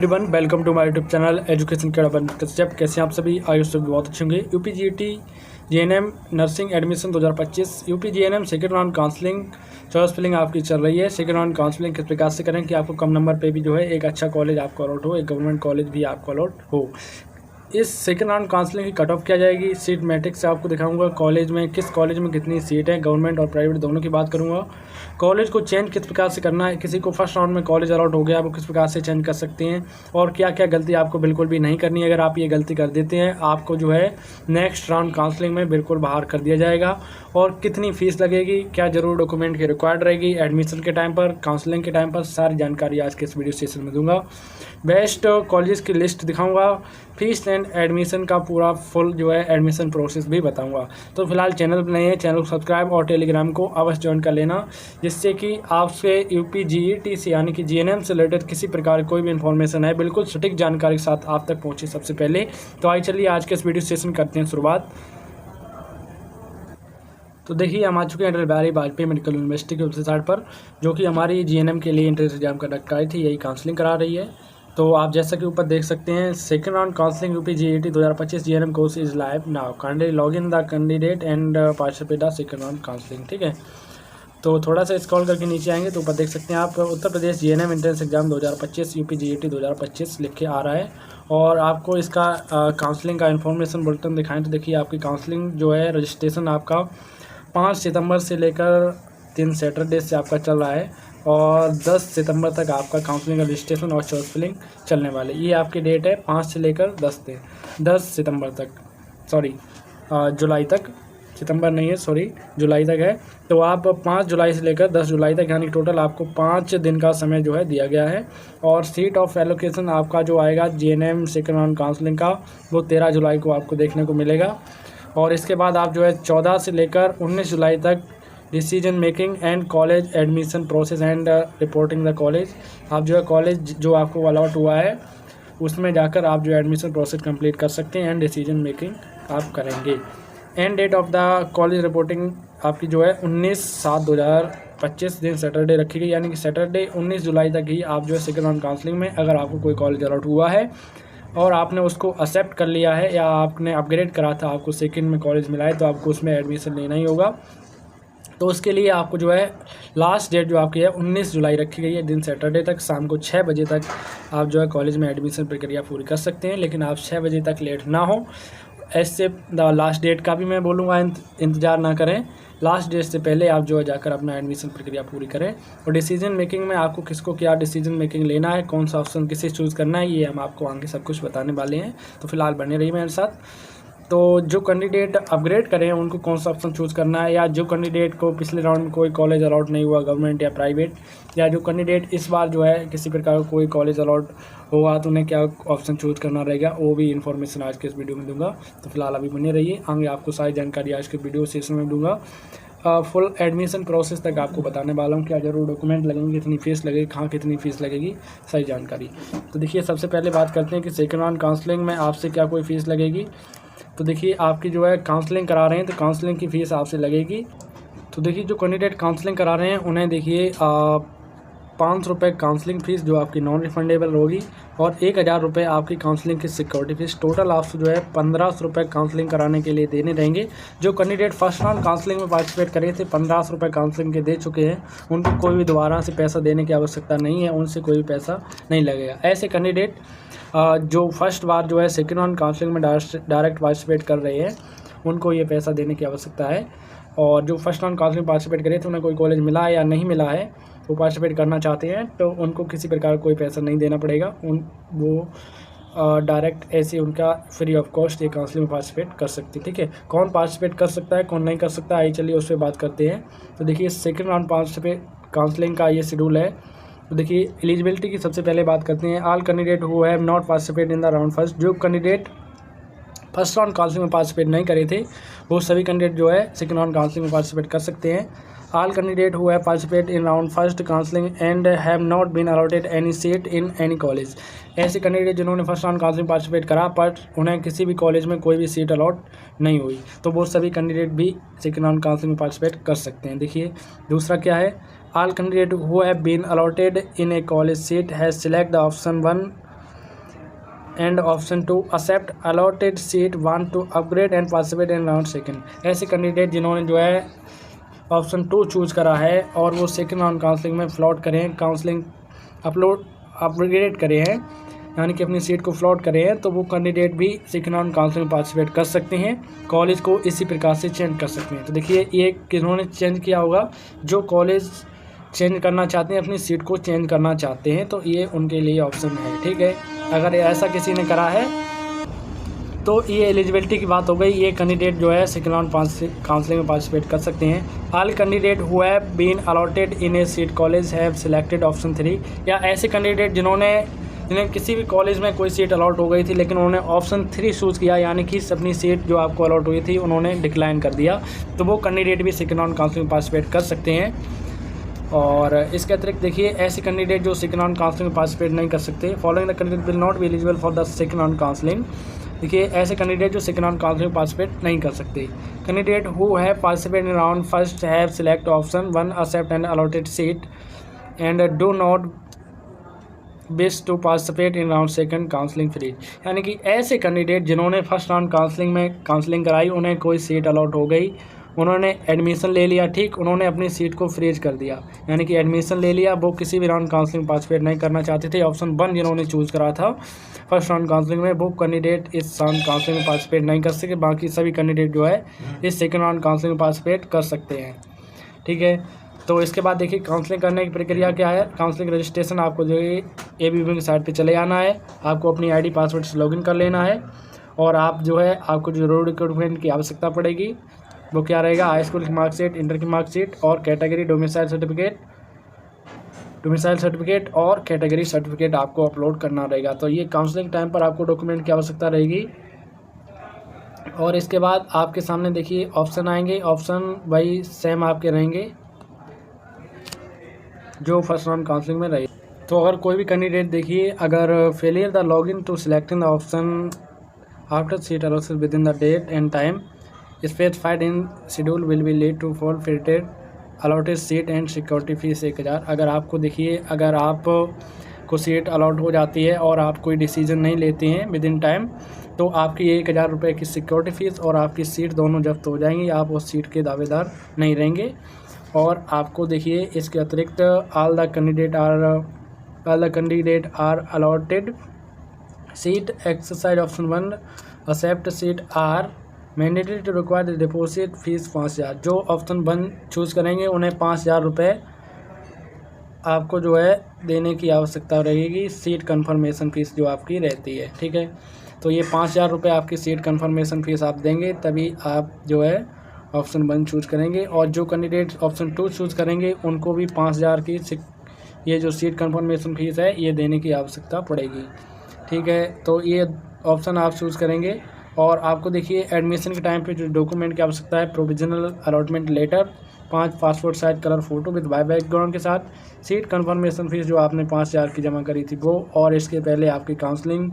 Everyone welcome to my YouTube channel education केड़ा कश्यप। कैसे हैं आप सभी? आयुष सभी बहुत अच्छे होंगे। UP GET GNM nursing admission 2025 UP GNM second round counselling choice filling आपकी चल रही है। सेकेंड राउंड काउंसलिंग किस प्रकार से करें कि आपको कम नंबर पे भी जो है एक अच्छा कॉलेज आपको अलॉट हो, एक गवर्नमेंट कॉलेज भी आपको अलॉट हो। इस सेकेंड राउंड काउंसलिंग की कट ऑफ क्या जाएगी, सीट मैट्रिक्स से आपको दिखाऊंगा। कॉलेज में किस कॉलेज में कितनी सीट है, गवर्नमेंट और प्राइवेट दोनों की बात करूंगा। कॉलेज को चेंज किस प्रकार से करना है, किसी को फर्स्ट राउंड में कॉलेज अलॉट हो गया वो किस प्रकार से चेंज कर सकते हैं, और क्या क्या गलती आपको बिल्कुल भी नहीं करनी है। अगर आप ये गलती कर देते हैं आपको जो है नेक्स्ट राउंड काउंसलिंग में बिल्कुल बाहर कर दिया जाएगा। और कितनी फीस लगेगी, क्या जरूर डॉक्यूमेंट की रिक्वायर्ड रहेगी एडमिशन के टाइम पर, काउंसलिंग के टाइम पर, सारी जानकारी आज के इस वीडियो सेशन में दूंगा। बेस्ट कॉलेज की लिस्ट दिखाऊंगा, फीस एंड एडमिशन का पूरा फुल जो है एडमिशन प्रोसेस भी बताऊंगा। तो फिलहाल चैनल पर नए हैं, चैनल को सब्सक्राइब और टेलीग्राम को अवश्य ज्वाइन कर लेना, जिससे कि आपसे यूपी जीईटी से यानी कि जीएनएम से रिलेटेड किसी प्रकार कोई भी इन्फॉर्मेशन है बिल्कुल सटीक जानकारी के साथ आप तक पहुंचे सबसे पहले। तो आइए चलिए आज के इस वीडियो सेशन करते हैं शुरुआत। तो देखिए हम आ चुके हैं अटल बिहारी वाजपेयी मेडिकल यूनिवर्सिटी की वेबसाइट पर, जो कि हमारी जीएनएम के लिए एंट्रेंस एग्जाम का रखा थी, यही काउंसलिंग करा रही है। तो आप जैसा कि ऊपर देख सकते हैं, second round counselling UP GET 2025 GNM course is live now, kindly log in the candidate and participate the second round counselling. ठीक है, तो थोड़ा सा स्क्रॉल करके नीचे आएंगे तो ऊपर देख सकते हैं आप Uttar Pradesh GNM entrance exam 2025 UP GET 2025 लिख के आ रहा है। और आपको इसका काउंसलिंग का इन्फॉर्मेशन बुलेटिन दिखाएं तो देखिए आपकी काउंसलिंग जो है रजिस्ट्रेशन आपका 5 सितंबर से लेकर 3 सैटरडे से आपका चल रहा है, और 10 सितंबर तक आपका काउंसलिंग रजिस्ट्रेशन और चॉइस फिलिंग चलने वाले। ये आपकी डेट है 5 से लेकर 10 सितंबर तक, सॉरी जुलाई तक, सितंबर नहीं है सॉरी जुलाई तक है। तो आप 5 जुलाई से लेकर 10 जुलाई तक यानी टोटल आपको 5 दिन का समय जो है दिया गया है। और सीट ऑफ एलोकेशन आपका जो आएगा जीएनएम सेकेंड राउंड काउंसलिंग का वो 13 जुलाई को आपको देखने को मिलेगा। और इसके बाद आप जो है 14 से लेकर 19 जुलाई तक decision making and college admission process and reporting the college, आप जो है कॉलेज जो आपको अलॉट हुआ है उसमें जाकर आप जो एडमिशन प्रोसेस कंप्लीट कर सकते हैं एंड डिसीजन मेकिंग आप करेंगे। End date of the college reporting आपकी जो है 19/7/2025 दिन सैटरडे रखी गई, यानी कि सैटरडे 19 जुलाई तक ही आप जो है सेकेंड राउंड काउंसलिंग में अगर आपको कोई कॉलेज अलॉट हुआ है और आपने उसको एक्सेप्ट कर लिया है या आपने अपग्रेड करा था, आपको सेकंड में कॉलेज मिला है, तो आपको उसमें एडमिशन लेना ही होगा। तो उसके लिए आपको जो है लास्ट डेट जो आपकी है 19 जुलाई रखी गई है, दिन सैटरडे तक शाम को 6 बजे तक आप जो है कॉलेज में एडमिशन प्रक्रिया पूरी कर सकते हैं। लेकिन आप 6 बजे तक लेट ना हो, ऐसे लास्ट डेट का भी मैं बोलूँगा इंतज़ार ना करें, लास्ट डेट से पहले आप जो है जाकर अपना एडमिशन प्रक्रिया पूरी करें। और डिसीजन मेकिंग में आपको किसको क्या डिसीजन मेकिंग लेना है, कौन सा ऑप्शन किसे चूज़ करना है, ये हम आपको आगे सब कुछ बताने वाले हैं। तो फिलहाल बने रहिए मेरे साथ। तो जो कैंडिडेट अपग्रेड करें उनको कौन सा ऑप्शन चूज़ करना है, या जो कैंडिडेट को पिछले राउंड में कोई कॉलेज अलॉट नहीं हुआ गवर्नमेंट या प्राइवेट, या जो कैंडिडेट इस बार जो है किसी प्रकार का कोई कॉलेज अलॉट होगा तो उन्हें क्या ऑप्शन चूज़ करना रहेगा, वो भी इन्फॉर्मेशन आज के इस वीडियो में दूंगा। तो फिलहाल अभी बने रहिए, आगे आपको सारी जानकारी आज के वीडियो सेशन में दूंगा। फुल एडमिशन प्रोसेस तक आपको बताने वाला हूँ, क्या जरूर डॉक्यूमेंट लगेंगे, कितनी फ़ीस लगेगी, कहाँ कितनी फ़ीस लगेगी, सारी जानकारी। तो देखिए सबसे पहले बात करते हैं कि सेकेंड राउंड काउंसलिंग में आपसे क्या कोई फ़ीस लगेगी। तो देखिए आपकी जो है काउंसलिंग करा रहे हैं तो काउंसलिंग की फ़ीस आपसे लगेगी। तो देखिए जो कैंडिडेट काउंसलिंग करा रहे हैं उन्हें देखिए 500 रुपये काउंसलिंग फ़ीस जो आपकी नॉन रिफंडेबल होगी, और 1000 रुपये आपकी काउंसलिंग की सिक्योरिटी फीस। टोटल आपसे जो है 1500 रुपये काउंसलिंग कराने के लिए देने रहेंगे। जो कैंडिडेट फर्स्ट राउंड काउंसलिंग में पार्टिसिपेट करे थे 1500 रुपये काउंसलिंग के दे चुके हैं, उनको कोई भी दोबारा से पैसा देने की आवश्यकता नहीं है, उनसे कोई भी पैसा नहीं लगेगा। ऐसे कैंडिडेट जो फर्स्ट बार जो है सेकेंड राउंड काउंसलिंग में डायरेक्ट पार्टिसिपेट कर रहे हैं उनको ये पैसा देने की आवश्यकता है। और जो फर्स्ट राउंड काउंसलिंग पार्टिसिपेट करे थे उन्हें कोई कॉलेज मिला है या नहीं मिला है, वो पार्टिसिपेट करना चाहते हैं तो उनको किसी प्रकार कोई पैसा नहीं देना पड़ेगा, वो डायरेक्ट ऐसे उनका फ्री ऑफ कॉस्ट ये काउंसलिंग में पार्टिसिपेट कर सकते हैं। ठीक है, कौन पार्टिसिपेट कर सकता है कौन नहीं कर सकता, आइए चलिए उस पर बात करते हैं। तो देखिए सेकेंड राउंड पार्टिसिपेट काउंसलिंग का ये शेड्यूल है। तो देखिए एलिजिबिलिटी की सबसे पहले बात करते हैं। All candidate who have not participate in the round first, जो कैंडिडेट फर्स्ट राउंड काउंसलिंग में पार्टिसिपेट नहीं करे थे वो सभी कैंडिडेट जो है सेकेंड राउंड काउंसलिंग में पार्टिसिपेट कर सकते हैं। All candidate who have participate in round first counselling and have not been allotted any seat in any college, ऐसे कैंडिडेट जिन्होंने फर्स्ट राउंड काउंसलिंग पार्टिसिपेट करा पर उन्हें किसी भी कॉलेज में कोई भी सीट अलॉट नहीं हुई, तो वो सभी कैंडिडेट भी सेकेंड राउंड काउंसलिंग में पार्टिसिपेट कर सकते हैं। देखिए दूसरा क्या है, all candidate who have been allotted in a college seat has select the option 1 and option 2 accept allotted seat want to upgrade and participate in round second. ऐसे candidate जिन्होंने जो है ऑप्शन 2 चूज़ करा है और वो सेकंड राउंड काउंसलिंग में float करें, काउंसलिंग अपग्रेड करे हैं, यानी कि अपनी सीट को फ्लॉट करे हैं, तो वो कैंडिडेट भी सेकंड राउंड काउंसलिंग में पार्टिसिपेट कर सकते हैं। कॉलेज को इसी प्रकार से चेंज कर सकते हैं। तो देखिए ये किन्होंने चेंज किया होगा, जो कॉलेज चेंज करना चाहते हैं, अपनी सीट को चेंज करना चाहते हैं, तो ये उनके लिए ऑप्शन है। ठीक है, अगर ऐसा किसी ने करा है तो ये एलिजिबिलिटी की बात हो गई। ये कैंडिडेट जो है सेकंड राउंड काउंसलिंग में पार्टिसिपेट कर सकते हैं। All candidate who have been allotted in a seat college have selected option 3, या ऐसे कैंडिडेट जिन्हें किसी भी कॉलेज में कोई सीट अलॉट हो गई थी लेकिन उन्होंने ऑप्शन 3 चूज़ किया, यानी कि अपनी सीट जो आपको अलॉट हुई थी उन्होंने डिक्लाइन कर दिया, तो वो कैंडिडेट भी सेकंड राउंड काउंसलिंग में पार्टिसिपेट कर सकते हैं। और इसके अतिरिक्त देखिए ऐसे कैंडिडेट जो सेकंड राउंड काउंसलिंग में पार्टिसिपेट नहीं कर सकते, following the candidate will not be eligible for the second round counselling. देखिए ऐसे कैंडिडेट जो सेकंड राउंड काउंसलिंग में पार्टिसिपेट नहीं कर सकते। Candidate who have participate in round first have select option 1 accept and allotted seat and do not wish to participate in round second counselling free. यानी कि ऐसे कैंडिडेट जिन्होंने first round counselling में counselling कराई, उन्हें कोई सीट अलॉट हो गई, उन्होंने एडमिशन ले लिया, ठीक, उन्होंने अपनी सीट को फ्रीज कर दिया, यानी कि एडमिशन ले लिया, वो किसी भी राउंड काउंसलिंग पार्टिसिपेट नहीं करना चाहते थे। ऑप्शन 1 जिन्होंने चूज़ करा था फर्स्ट राउंड काउंसलिंग में, वो कैंडिडेट इस राउंड काउंसलिंग में पार्टिसिपेट नहीं कर सके। बाकी सभी कैंडिडेट जो है इस सेकंड राउंड काउंसलिंग में पार्टिसिपेट कर सकते हैं। ठीक है, तो इसके बाद देखिए काउंसलिंग करने की प्रक्रिया क्या है। काउंसलिंग रजिस्ट्रेशन आपको जो है ABP की साइट पे चले आना है, आपको अपनी ID पासवर्ड से लॉगिन कर लेना है, और आप जो है आपको जो जरूरी डॉक्यूमेंट की आवश्यकता पड़ेगी वो क्या रहेगा, हाई स्कूल की मार्कशीट, इंटर की मार्कशीट और कैटेगरी डोमिसाइल सर्टिफिकेट और कैटेगरी सर्टिफिकेट आपको अपलोड करना रहेगा। तो ये काउंसलिंग टाइम पर आपको डॉक्यूमेंट की आवश्यकता रहेगी। और इसके बाद आपके सामने देखिए ऑप्शन आएंगे, ऑप्शन वही सेम आपके रहेंगे जो फर्स्ट राउंड काउंसलिंग में रही। तो अगर कोई भी कैंडिडेट देखिए अगर failure the login to selecting the option after seat allotted within the date and time specified in schedule will be lead to forfeited allotted seat and security fees 1000। अगर आपको देखिए अगर आप को सीट अलॉट हो जाती है और आप कोई डिसीजन नहीं लेते हैं विद इन टाइम, तो आपकी 1000 रुपये की सिक्योरिटी फीस और आपकी सीट दोनों जब्त हो जाएंगी, आप उस सीट के दावेदार नहीं रहेंगे। और आपको देखिए इसके अतिरिक्त all the candidate are allotted seat exercise option 1 accept seat are mandatory to require deposit fees 5000। जो ऑप्शन 1 चूज़ करेंगे उन्हें 5000 रुपये आपको जो है देने की आवश्यकता रहेगी, सीट कन्फर्मेशन फ़ीस जो आपकी रहती है। ठीक है, तो ये 5000 रुपये आपकी सीट कन्फर्मेशन फ़ीस आप देंगे, तभी आप जो है ऑप्शन 1 चूज़ करेंगे। और जो कैंडिडेट ऑप्शन 2 चूज़ करेंगे उनको भी 5000 की ये जो सीट कन्फर्मेशन फ़ीस है ये देने की आवश्यकता पड़ेगी। ठीक है, तो ये ऑप्शन आप चूज़ करेंगे। और आपको देखिए एडमिशन के टाइम पे जो डॉक्यूमेंट की आवश्यकता है, provisional allotment letter, 5 passport size colour photo with by background के साथ, सीट कन्फर्मेशन फ़ीस जो आपने 5000 की जमा करी थी वो, और इसके पहले आपकी काउंसलिंग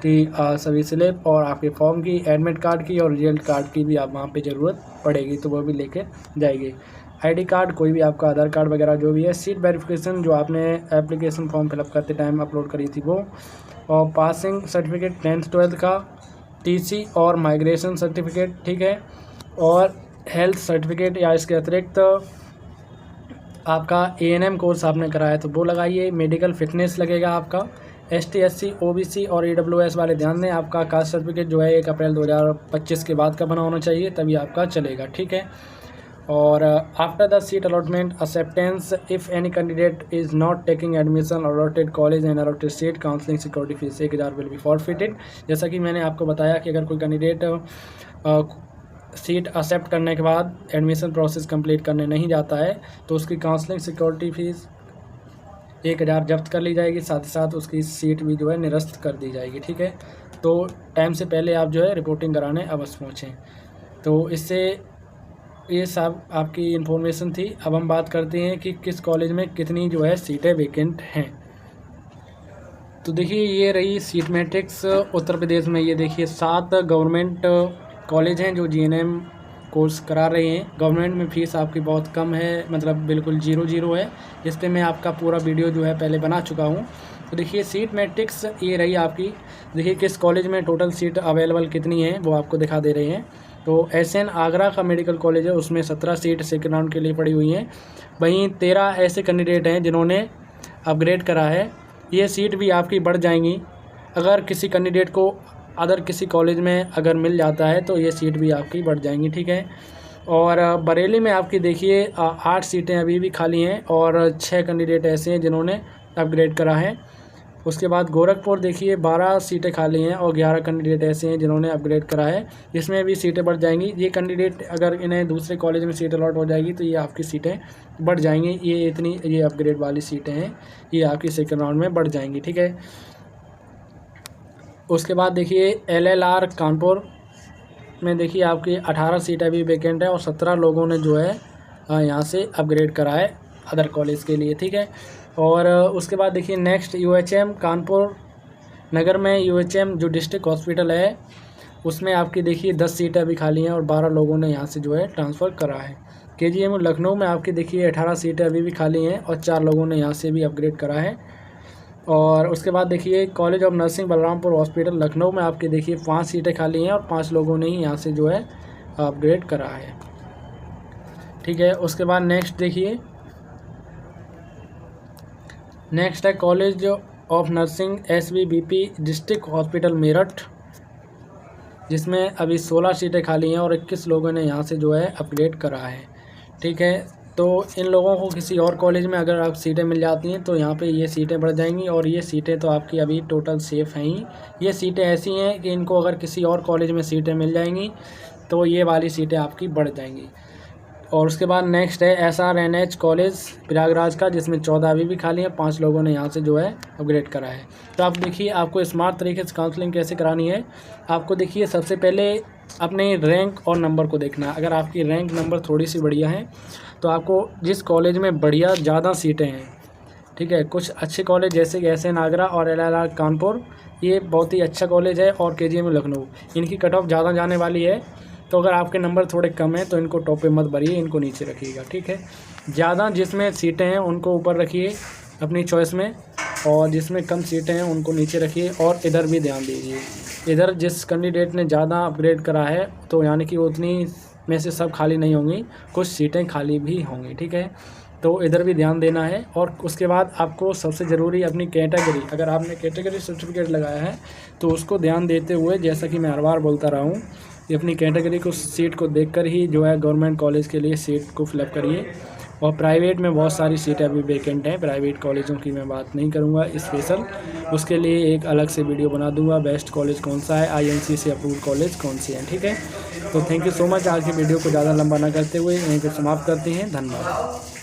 की सभी स्लिप और आपके फॉर्म की, एडमिट कार्ड की और रिजल्ट कार्ड की भी आप वहाँ पे ज़रूरत पड़ेगी, तो वो भी लेके जाएगी। ID कार्ड, कोई भी आपका आधार कार्ड वगैरह जो भी है, सीट वेरिफिकेशन जो आपने एप्लीकेशन फॉर्म फिलअप करते टाइम अपलोड करी थी वो, और पासिंग सर्टिफिकेट 10th 12th का, TC और माइग्रेशन सर्टिफिकेट। ठीक है, और हेल्थ सर्टिफिकेट या इसके अतिरिक्त आपका ANM कोर्स आपने कराया तो वो लगाइए। मेडिकल फिटनेस लगेगा आपका। ST SC OBC और AWS वाले ध्यान दें, आपका कास्ट सर्टिफिकेट जो है 1 अप्रैल 2025 के बाद का बना होना चाहिए, तभी आपका चलेगा। ठीक है, और after the seat allotment acceptance if any candidate is not taking admission allotted college and allotted seat counselling security fees 1000 will be forfeited. जैसा कि मैंने आपको बताया कि अगर कोई कैंडिडेट सीट एक्सेप्ट करने के बाद एडमिशन प्रोसेस कंप्लीट करने नहीं जाता है तो उसकी काउंसलिंग सिक्योरिटी फीस 1000 जब्त कर ली जाएगी, साथ ही साथ उसकी सीट भी जो है निरस्त कर दी जाएगी। ठीक है, तो टाइम से पहले आप जो है रिपोर्टिंग कराने अवश्य पहुँचें। तो इससे ये सब आपकी इन्फॉर्मेशन थी। अब हम बात करते हैं कि किस कॉलेज में कितनी जो है सीटें वेकेंट हैं। तो देखिए ये रही सीट मैट्रिक्स उत्तर प्रदेश में। ये देखिए 7 गवर्नमेंट कॉलेज हैं जो GNM कोर्स करा रहे हैं। गवर्नमेंट में फ़ीस आपकी बहुत कम है, मतलब बिल्कुल 0 है। इस पर मैं आपका पूरा वीडियो जो है पहले बना चुका हूँ, तो देखिए सीट मैट्रिक्स ये रही आपकी। देखिए किस कॉलेज में टोटल सीट अवेलेबल कितनी है वो आपको दिखा दे रहे हैं। तो एसएन आगरा का मेडिकल कॉलेज है, उसमें 17 सीट सेकेंड राउंड के लिए पड़ी हुई हैं। वहीं 13 ऐसे कैंडिडेट हैं जिन्होंने अपग्रेड करा है। ये सीट भी आपकी बढ़ जाएंगी अगर किसी कैंडिडेट को अदर किसी कॉलेज में अगर मिल जाता है तो ये सीट भी आपकी बढ़ जाएंगी, ठीक है। और बरेली में आपकी देखिए 8 सीटें अभी भी खाली हैं और 6 कैंडिडेट ऐसे हैं जिन्होंने अपग्रेड करा है। उसके बाद गोरखपुर देखिए 12 सीटें खाली हैं और 11 कैंडिडेट ऐसे हैं जिन्होंने अपग्रेड करा है, इसमें भी सीटें बढ़ जाएंगी। ये कैंडिडेट अगर इन्हें दूसरे कॉलेज में सीट अलॉट हो जाएगी तो ये आपकी सीटें बढ़ जाएंगी। ये अपग्रेड वाली सीटें हैं, ये आपकी सेकेंड राउंड में बढ़ जाएंगी, ठीक है। उसके बाद देखिए LLR कानपुर में देखिए आपकी 18 सीट अभी वैकेंट है और 17 लोगों ने जो है यहाँ से अपग्रेड करा है अदर कॉलेज के लिए, ठीक है। और उसके बाद देखिए नेक्स्ट UHM कानपुर नगर में UHM जो डिस्ट्रिक्ट हॉस्पिटल है उसमें आपकी देखिए 10 सीटें अभी खाली हैं और 12 लोगों ने यहाँ से जो है ट्रांसफ़र करा है। KGM लखनऊ में आपकी देखिए 18 सीटें अभी भी खाली हैं और 4 लोगों ने यहाँ से भी अपग्रेड करा है। और उसके बाद देखिए college of nursing Balrampur hospital Lucknow में आपके देखिए 5 सीटें खाली हैं और 5 लोगों ने ही यहाँ से जो है अपग्रेड करा है, ठीक है। उसके बाद नेक्स्ट देखिए नेक्स्ट है college of nursing SVBP district hospital Meerut, जिसमें अभी 16 सीटें खाली हैं और 21 लोगों ने यहाँ से जो है अपग्रेड करा है, ठीक है। तो इन लोगों को किसी और कॉलेज में अगर आप सीटें मिल जाती हैं तो यहाँ पे ये सीटें बढ़ जाएंगी और ये सीटें तो आपकी अभी टोटल सेफ़ हैं ही। ये सीटें ऐसी हैं कि इनको अगर किसी और कॉलेज में सीटें मिल जाएंगी तो ये वाली सीटें आपकी बढ़ जाएंगी। और उसके बाद नेक्स्ट है SRNH कॉलेज प्रयागराज का, जिसमें 14 अभी भी खाली हैं, 5 लोगों ने यहाँ से जो है अपग्रेड करा है। तो आप देखिए आपको स्मार्ट तरीके से काउंसलिंग कैसे करानी है। आपको देखिए सबसे पहले अपने रैंक और नंबर को देखना है। अगर आपकी रैंक नंबर थोड़ी सी बढ़िया है तो आपको जिस कॉलेज में बढ़िया ज़्यादा सीटें हैं, ठीक है, कुछ अच्छे कॉलेज जैसे कि SN आगरा और LLR कानपुर, ये बहुत ही अच्छा कॉलेज है, और KGM लखनऊ, इनकी कट ऑफ ज़्यादा जाने वाली है। तो अगर आपके नंबर थोड़े कम हैं तो इनको टॉप पे मत भरिए, इनको नीचे रखिएगा, ठीक है। ज़्यादा जिसमें सीटें हैं उनको ऊपर रखिए अपनी चॉइस में, और जिसमें कम सीटें हैं उनको नीचे रखिए। और इधर भी ध्यान दीजिए, इधर जिस कैंडिडेट ने ज़्यादा अपग्रेड करा है तो यानी कि उतनी में से सब खाली नहीं होंगी, कुछ सीटें खाली भी होंगी, ठीक है। तो इधर भी ध्यान देना है। और उसके बाद आपको सबसे ज़रूरी अपनी कैटेगरी, अगर आपने कैटेगरी सर्टिफिकेट लगाया है तो उसको ध्यान देते हुए, जैसा कि मैं हर बार बोलता रहा हूँ, कि अपनी कैटेगरी को सीट को देखकर ही जो है गवर्नमेंट कॉलेज के लिए सीट को फिलअप करिए। और प्राइवेट में बहुत सारी सीटें अभी वैकेंट हैं, प्राइवेट कॉलेजों की मैं बात नहीं करूँगा स्पेशल, उसके लिए एक अलग से वीडियो बना दूंगा। बेस्ट कॉलेज कौन सा है, INC से अप्रूव्ड कॉलेज कौन सी है, ठीक है। तो थैंक यू सो मच। आज की वीडियो को ज़्यादा लंबा ना करते हुए यहीं पर समाप्त करते हैं। धन्यवाद।